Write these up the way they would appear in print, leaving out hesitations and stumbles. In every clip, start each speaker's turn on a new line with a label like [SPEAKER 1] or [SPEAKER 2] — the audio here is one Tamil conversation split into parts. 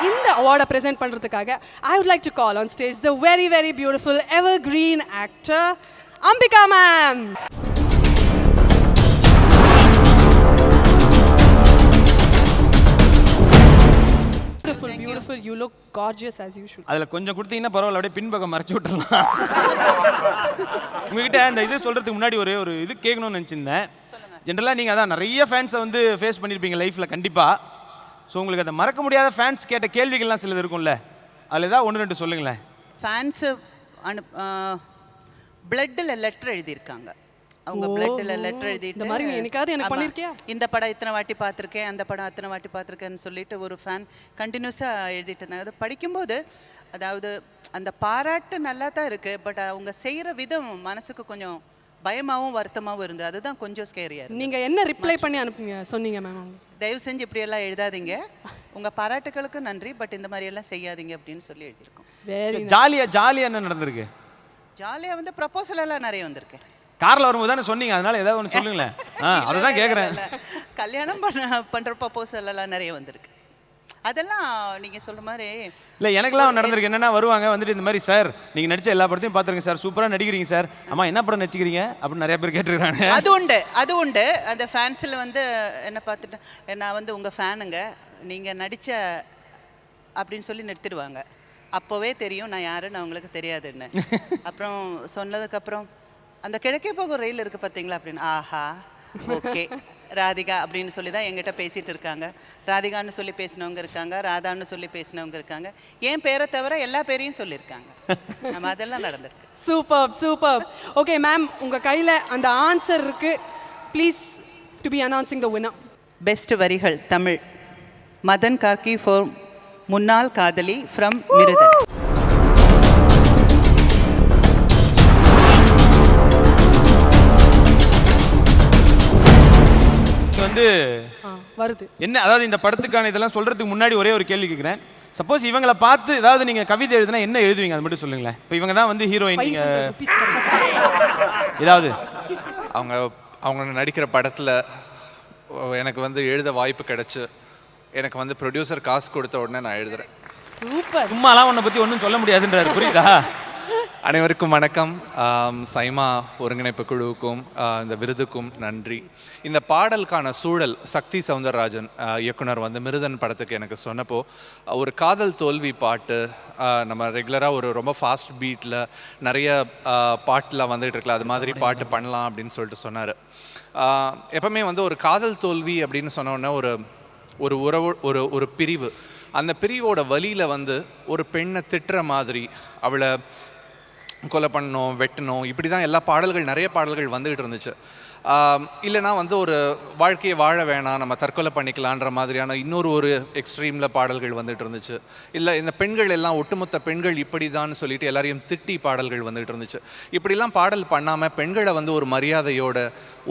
[SPEAKER 1] இந்த அவார்டை ப்ரெசென்ட் பண்ணுறதுக்காக I would like to call on stage the very, very beautiful evergreen actor, Ambika ma'am. Beautiful, beautiful. You look gorgeous as usual.
[SPEAKER 2] அதுல கொஞ்சம் கொடுத்தீங்கன்னா பரவாயில்ல, அப்படியே பின்பக்கம் மறைச்சு விட்டுறலாம். உங்ககிட்ட இந்த இது சொல்றதுக்கு முன்னாடி ஒரு இது கேட்கணும்னு நினச்சிருந்தேன். ஜென்ரலாக நீங்கள் அதான் நிறைய ஃபேன்ஸை வந்து ஃபேஸ் பண்ணியிருப்பீங்க லைஃப்பில் கண்டிப்பாக. ஸோ உங்களுக்கு அதை மறக்க முடியாத ஃபேன்ஸ் கேட்ட கேள்விகள்லாம் சிலது இருக்கும்ல, அதில் ஏதாவது 1-2 சொல்லுங்களேன்.
[SPEAKER 3] ஃபேன்ஸு பிளட்டில் லெட்டர் எழுதியிருக்காங்க. அவங்க பிளட்டில் லெட்டர் எழுதிட்டு
[SPEAKER 1] இந்த மாதிரி நீ என்னைக்காவது எனக்கு பண்ணிருக்கியா?
[SPEAKER 3] இந்த படம் இத்தனை வாட்டி பார்த்துருக்கேன், அந்த படம் அத்தனை வாட்டி பார்த்துருக்கேன்னு சொல்லிட்டு ஒரு ஃபேன் கண்டினியூஸாக எழுதிட்டு இருந்தாங்க. அது படிக்கும்போது அதாவது அந்த பாராட்டு நல்லா தான் இருக்குது, பட் அவங்க செய்கிற விதம் மனசுக்கு கொஞ்சம் பயமாகவும் வருத்தமாகவும் இருந்தது. அதுதான் கொஞ்சம் ஸ்கேரியாக.
[SPEAKER 1] நீங்கள் என்ன ரிப்ளை பண்ணி அனுப்புங்க சொன்னீங்க மேம்?
[SPEAKER 3] தயவு செஞ்சு இப்படியெல்லாம் எழுதாதீங்க, உங்கள் பாராட்டுகளுக்கு நன்றி, பட் இந்த மாதிரியெல்லாம் செய்யாதீங்க அப்படின்னு சொல்லி எழுதியிருக்கோம்.
[SPEAKER 1] வெரி
[SPEAKER 2] ஜாலியாக என்ன நடந்திருக்கு?
[SPEAKER 3] ஜாலியாக வந்து ப்ரப்போசல் எல்லாம் நிறைய வந்திருக்கு.
[SPEAKER 2] காரில் வரும்போது தானே சொன்னீங்க, அதனால ஏதாவது ஒன்று சொல்லுங்களேன். அதை தான் கேட்குறேன்.
[SPEAKER 3] கல்யாணம் பண்ணுற ப்ரப்போசல் எல்லாம் நிறைய வந்திருக்கு. அதெல்லாம் நீங்கள் சொல்கிற மாதிரி
[SPEAKER 2] இல்லை, எனக்குலாம் நடந்திருக்கு. என்னென்னா வருவாங்க வந்துட்டு இந்த மாதிரி, சார் நீங்கள் நடித்த எல்லா படத்தையும் பார்த்துருங்க சார், சூப்பராக நடிக்கிறீங்க சார், அம்மா என்ன படம் நடிச்சிக்கிறீங்க அப்படின்னு நிறைய பேர் கேட்டுருக்காங்க.
[SPEAKER 3] அது உண்டு. அந்த ஃபேன்ஸில் வந்து என்ன பார்த்துட்டு, நான் வந்து உங்கள் ஃபேனுங்க, நீங்கள் நடித்த அப்படின்னு சொல்லி நிறுத்திடுவாங்க. அப்போவே தெரியும் நான் யாருன்னு அவங்களுக்கு தெரியாதுன்னு. அப்புறம் சொன்னதுக்கப்புறம் அந்த கிழக்கே போகும் ரயில் இருக்குது பார்த்தீங்களா அப்படின்னு, ஆஹா ஓகே ராதிகா அப்படின்னு சொல்லி தான் எங்கிட்ட பேசிகிட்டு இருக்காங்க. ராதிகான்னு சொல்லி பேசினவங்க இருக்காங்க, ராதான்னு சொல்லி பேசினவங்க இருக்காங்க, என் பேரை தவிர எல்லா பேரையும் சொல்லியிருக்காங்க. நம்ம அதெல்லாம் நடந்திருக்கு.
[SPEAKER 1] Super super. ஓகே மேம், உங்கள் கையில் அந்த ஆன்சர் இருக்குது. Please to be announcing the winner.
[SPEAKER 3] Best வரிகள் தமிழ், மதன் கார்கி ஃபார் முன்னாள் காதலி ஃப்ரம் மிருதன்.
[SPEAKER 2] வந்து
[SPEAKER 1] வருது
[SPEAKER 2] என்ன, அதாவது இந்த படத்துக்கான இதெல்லாம் சொல்றதுக்கு முன்னாடி ஒரே ஒரு கேள்வி கேட்குறேன். சப்போஸ் இவங்களை பார்த்து ஏதாவது நீங்கள் கவிதை எழுதுனா என்ன எழுதுவீங்க, அது மட்டும் சொல்லுங்களேன். இப்போ இவங்க தான் வந்து ஹீரோயின், நீங்கள் ஏதாவது
[SPEAKER 4] அவங்க நடிக்கிற படத்தில் எனக்கு வந்து எழுத வாய்ப்பு கிடைச்சு, எனக்கு வந்து ப்ரொடியூசர் காசு கொடுத்த உடனே நான் எழுதுறேன்.
[SPEAKER 1] சூப்பர்.
[SPEAKER 2] சும்மாலாம் உன்னை பற்றி ஒன்றும் சொல்ல முடியாதுன்றாரு, புரியுதா?
[SPEAKER 4] அனைவருக்கும் வணக்கம். சைமா ஒருங்கிணைப்பு குழுவுக்கும் இந்த விருதுக்கும் நன்றி. இந்த பாடலுக்கான சூழல் சக்தி சவுந்தரராஜன் இயக்குனர் வந்து மிருதன் படத்துக்கு எனக்கு சொன்னப்போ, ஒரு காதல் தோல்வி பாட்டு, நம்ம ரெகுலராக ஒரு ரொம்ப ஃபாஸ்ட் பீட்டில் நிறைய பாட்டில் வந்துகிட்டு இருக்கல, அது மாதிரி பாட்டு பண்ணலாம் அப்படின்னு சொல்லிட்டு சொன்னார். எப்பவுமே வந்து ஒரு காதல் தோல்வி அப்படின்னு சொன்னோன்னே ஒரு உறவு, ஒரு பிரிவு, அந்த பிரிவோட வழியில் வந்து ஒரு பெண்ணை திட்டுற மாதிரி, அவளை கொலை பண்ணணும், வெட்டணும், இப்படி தான் எல்லா நிறைய பாடல்கள் வந்துகிட்டு இருந்துச்சு. இல்லைனா வந்து ஒரு வாழ்க்கையை வாழ வேணாம், நம்ம தற்கொலை பண்ணிக்கலான்ற மாதிரியான ஒரு எக்ஸ்ட்ரீமில் பாடல்கள் வந்துட்டு இருந்துச்சு. இல்லை இந்த பெண்கள் எல்லாம் ஒட்டுமொத்த பெண்கள் இப்படி தான் சொல்லிட்டு எல்லாரையும் திட்டி பாடல்கள் வந்துட்டு இருந்துச்சு. இப்படிலாம் பாடல் பண்ணாமல் பெண்களை வந்து ஒரு மரியாதையோட,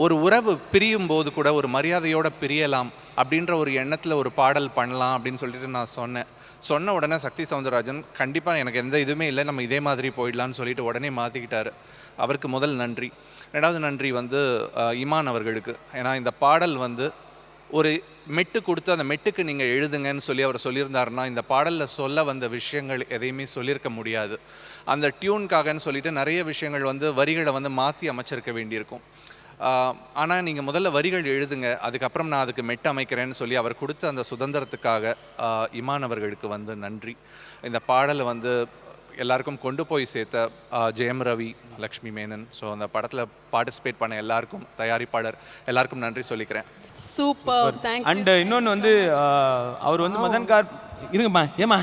[SPEAKER 4] ஒரு உறவு பிரியும் போது கூட ஒரு மரியாதையோட பிரியலாம் அப்படின்ற ஒரு எண்ணத்தில் ஒரு பாடல் பண்ணலாம் அப்படின்னு சொல்லிட்டு நான் சொன்ன உடனே சக்தி சவுந்தரராஜன் கண்டிப்பாக எனக்கு எந்த இதுவுமே இல்லை, நம்ம இதே மாதிரி போயிடலான்னு சொல்லிட்டு உடனே மாற்றிக்கிட்டாரு. அவருக்கு முதல் நன்றி. ரெண்டாவது நன்றி வந்து இமான் அவர்களுக்கு. ஏன்னா இந்த பாடல் வந்து ஒரு மெட்டு கொடுத்து அந்த மெட்டுக்கு நீங்கள் எழுதுங்கன்னு சொல்லி அவர் சொல்லியிருந்தாருன்னா, இந்த பாடலில் சொல்ல வந்த விஷயங்கள் எதையுமே சொல்லியிருக்க முடியாது. அந்த டியூனுக்காகன்னு சொல்லிட்டு நிறைய விஷயங்கள் வந்து வரிகளை வந்து மாற்றி அமைச்சிருக்க வேண்டியிருக்கும். ஆனால் நீங்கள் முதல்ல வரிகள் எழுதுங்க, அதுக்கப்புறம் நான் அதுக்கு மெட்டு அமைக்கிறேன்னு சொல்லி அவர் கொடுத்த அந்த சுதந்திரத்துக்காக இமான் அவர்களுக்கு வந்து நன்றி. இந்த பாடலை வந்து எல்லாருக்கும் கொண்டு போய் சேர்த்த ஜெயம் ரவி, லக்ஷ்மி மேனன், ஸோ அந்த படத்தில் பார்ட்டிசிபேட் பண்ண எல்லாருக்கும், தயாரிப்பாளர் எல்லாருக்கும் நன்றி சொல்லிக்கிறேன்.
[SPEAKER 1] Super, thank you.
[SPEAKER 2] அண்ட் இன்னொன்று வந்து அவர் வந்து மதன் கார் இருங்கம்மா, ஏம்மா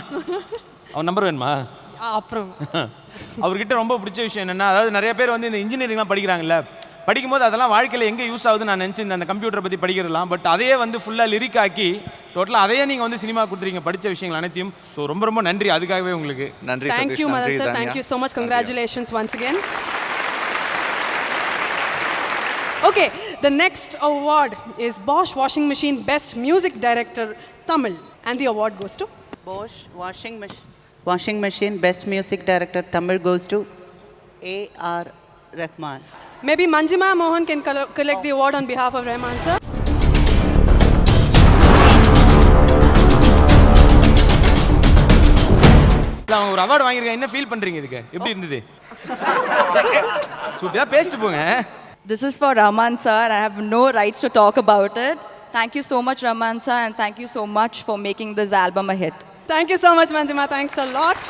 [SPEAKER 2] அவன் நம்பர் வேணுமா?
[SPEAKER 1] அப்புறம்
[SPEAKER 2] அவர்கிட்ட ரொம்ப பிடிச்ச விஷயம் என்னென்னா, அதாவது நிறைய பேர் வந்து இந்த இன்ஜினியரிங்லாம் படிக்கிறாங்கல்ல, படிக்கும்போது அதெல்லாம் வாழ்க்கையில் எங்கே யூஸ் ஆகுதுன்னு நான் நினச்சிருந்தேன், அந்த கம்ப்யூட்டரை பற்றி படிக்கிறதுலாம். பட் அதையே வந்து ஃபுல்லாக லிரிக் ஆக்கி டோட்டலாக அதையே நீங்கள் வந்து சினிமா கொடுத்துருக்கீங்க, படித்த விஷயங்கள் அனைத்தையும். ஸோ ரொம்ப ரொம்ப நன்றி, அதுக்காகவே உங்களுக்கு
[SPEAKER 4] நன்றி.
[SPEAKER 1] Thank you Madan sir, thank you so much, congratulations once again. Okay, the next award is Bosch Washing Machine Best Music Director Tamil, and the award goes to
[SPEAKER 3] Bosch Washing Machine Best Music Director Tamil goes to A.R. Rahman.
[SPEAKER 1] Maybe Manjima Mohan can collect the award on behalf of Rahman sir.
[SPEAKER 2] இல்ல அவங்க ஒரு அவார்டு வாங்கியிருக்காங்க, என்ன ஃபீல் பண்றீங்க இதுக்கு? எப்படி இருந்தது? சூப்பரா பேசிட்டு போங்க.
[SPEAKER 5] This is for Raman sir. I have no rights to talk about it. Thank you so much, Raman sir, and thank you so much for making this album a hit.
[SPEAKER 1] Thank you so much, Manjima. Thanks a lot.